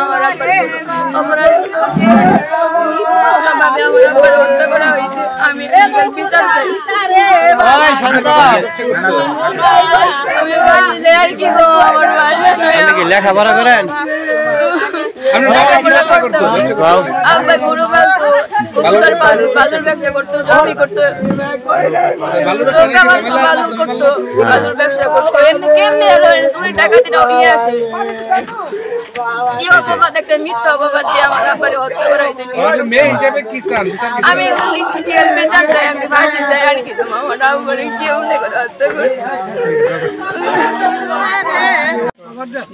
আমার অপরাধ হত্যা করা হয়েছে। আমি বিচার চাই। আর কি আমার লেখাপড়া করেন? গরু পালতো, বালুর ব্যবসা করতো, জমি করতো, বালুর করতো, বালুর ব্যবসা করতো। এমনি কেমনি এলো চুরি ডাকাতিটাও নিয়ে আসে। কি অপবাদ, একটা মিথ্যা অপবাদ দিয়ে আমার ব্যাপারে হত্যা করা হয়েছে। আমি বিচার চাই, আমি ফাঁসি চাই। আর কি তোমার কেউ নেই হত্যা করে।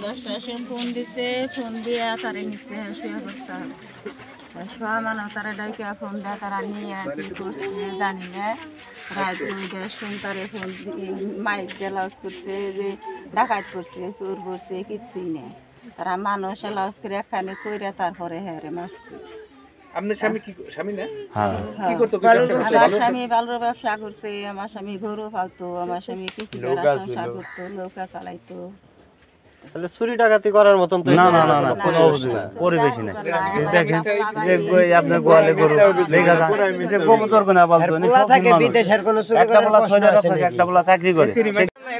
10টার সময় ফোন দিছে, ফোন দিয়ে তারা নিচ্ছে শোয়া মানে তারা ডাইকে ফোন দেয়, তারা নিয়ে কি করছে জানি না। রাত 2টার সময় তারা ফোন মাইক দিয়ে লাউজ করছে যে ডাকাত করছে, চোর করছে, কিচ্ছুই নেই। তারা মানুষ লাউজ করে একখানে কইরা তারপরে হ্যাঁ মারছে। আপনার স্বামী কি স্বামী না? কি করতো? আমার স্বামী বালুর ব্যবসা করছে, আমার স্বামী গরু পালতো, আমার স্বামী কিছু সংসার করতো, নৌকা চালাইতো। তাহলে চুরি ডাকাতি করার মতন তো না না না না কোনো পরিবেশই নাই। দেখেন যে আপনার গোয়ালে গরু লেখা যায় যে গোমতর কোনা বলতো নি সব থাকে বিদেশের কোন চুরি করে একটা বলা চাকরি করে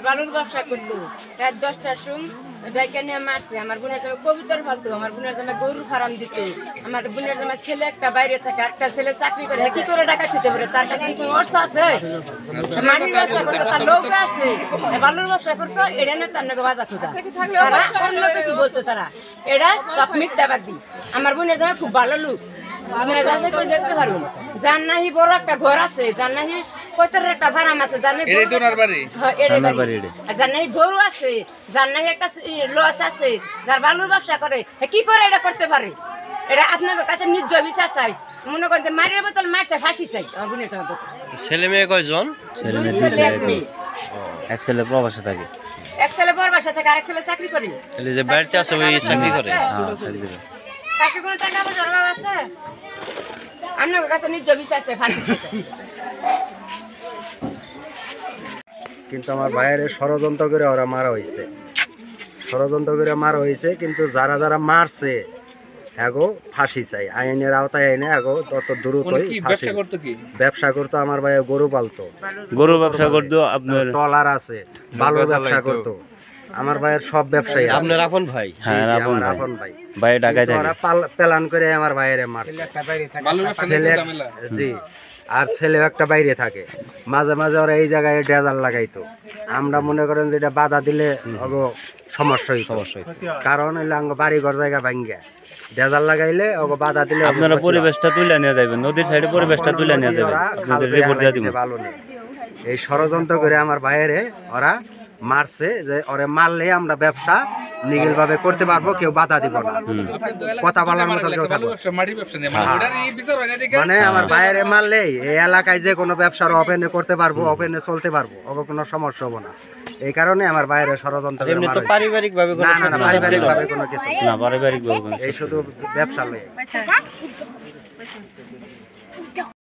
বালুর ব্যবসা করতো। রাত 10টার সময় ডাইকা নিয়ে মারছে। আমার বোনের জন্য কবিতার ফালতো, আমার বোনের জন্য গরুর ফার্ম দিত। আমার বোনের জন্য ছেলে একটা বাইরে থাকে, একটা ছেলে চাকরি করে। কি করে ডাকাতি দিতে পারে? তার কাছে অর্থ আছে, মাটির ব্যবসা করতো, তার নৌকা আছে। বালুর ব্যবসা করতো, এটা না তার নাকি বাজা খোঁজা। তারা অন্য কিছু বলতো, তারা এটা সব মিথ্যাবাদী। আমার বোনের জন্য খুব ভালো লোক, আপনারা যাচাই করে দেখতে পারবেন। যার নাহি বড় একটা ঘর আছে, যার নাহি কয়টার একটা ফার্ম আছে, যার নাহি যার নাহি গরু আছে, যার নাহি একটা লস আছে, যার বালুর ব্যবসা করে, কি করে এটা করতে পারে? এটা আপনাদের কাছে নির্জয় বিচার চাই। মনে করেন যে মারির বোতল মারছে, ফাঁসি চাই। আমার বোনের জন্য ছেলে মেয়ে কয়জন? এক ছেলে প্রবাসে থাকে, এক ছেলে প্রবাসে থাকে, আরেক ছেলে চাকরি করে। তাহলে যে বাড়িতে আছে ওই চাকরি করে? কাকে কোনো টাকা পয়সার অভাব আছে? আপনার কাছে নির্জয় বিচার চাই, ফাঁসি চাই। কিন্তু আমার ভাইয়ের ষড়যন্ত্র করে ওরা মারা হয়েছে, ষড়যন্ত্র করে মারা হয়েছে। কিন্তু যারা যারা মারছে এগো ফাঁসি চাই, আইনের আওতায় আইনে এগো তত দ্রুতই ফাঁসি। ব্যবসা করতো আমার ভাই, গরু পালতো, গরু ব্যবসা করতো, আপনার ট্রলার আছে, বালুর ব্যবসা করতো। আমার ভাইয়ের সব ব্যবসায়ী। আপনার আপন ভাই? হ্যাঁ আপন ভাই। ভাই ঢাকায় থাকে। ওরা প্ল্যান করে আমার ভাইয়ের মারছে। ছেলে জি, আর ছেলেও একটা বাইরে থাকে। মাঝে মাঝে ওরা এই জায়গায় ডেজাল লাগাইতো। আমরা মনে করেন যে এটা বাধা দিলে সমস্যাই, কারণ হইলে আঙ্গ বাড়ি ঘর জায়গা ভাঙ্গে ডেজাল লাগাইলে বাধা দিলে আপনারা পরিবেশটা তুলে নিয়ে যাবেন, নদীর সাইডে পরিবেশটা তুলে নিয়ে যাবেন, আপনাদের রিপোর্ট দিয়ে দিব। ভালো নেই, এই ষড়যন্ত্র করে আমার ভাইয়েরে ওরা মারছে যে ওরে মারলে আমরা ব্যবসা নিগিল ভাবে করতে পারবো, কেউ বাধা দিব না, কথা বলার মতো কেউ থাকবে। মানে আমার বাইরে মারলেই এই এলাকায় যে কোনো ব্যবসার ওপেনে করতে পারবো, ওপেনে চলতে পারবো, কোনো সমস্যা হবো না। এই কারণে আমার বাইরে ষড়যন্ত্র। পারিবারিক ভাবে না না, পারিবারিক ভাবে কোনো কিছু না, পারিবারিক ভাবে এই শুধু ব্যবসা লয়ে।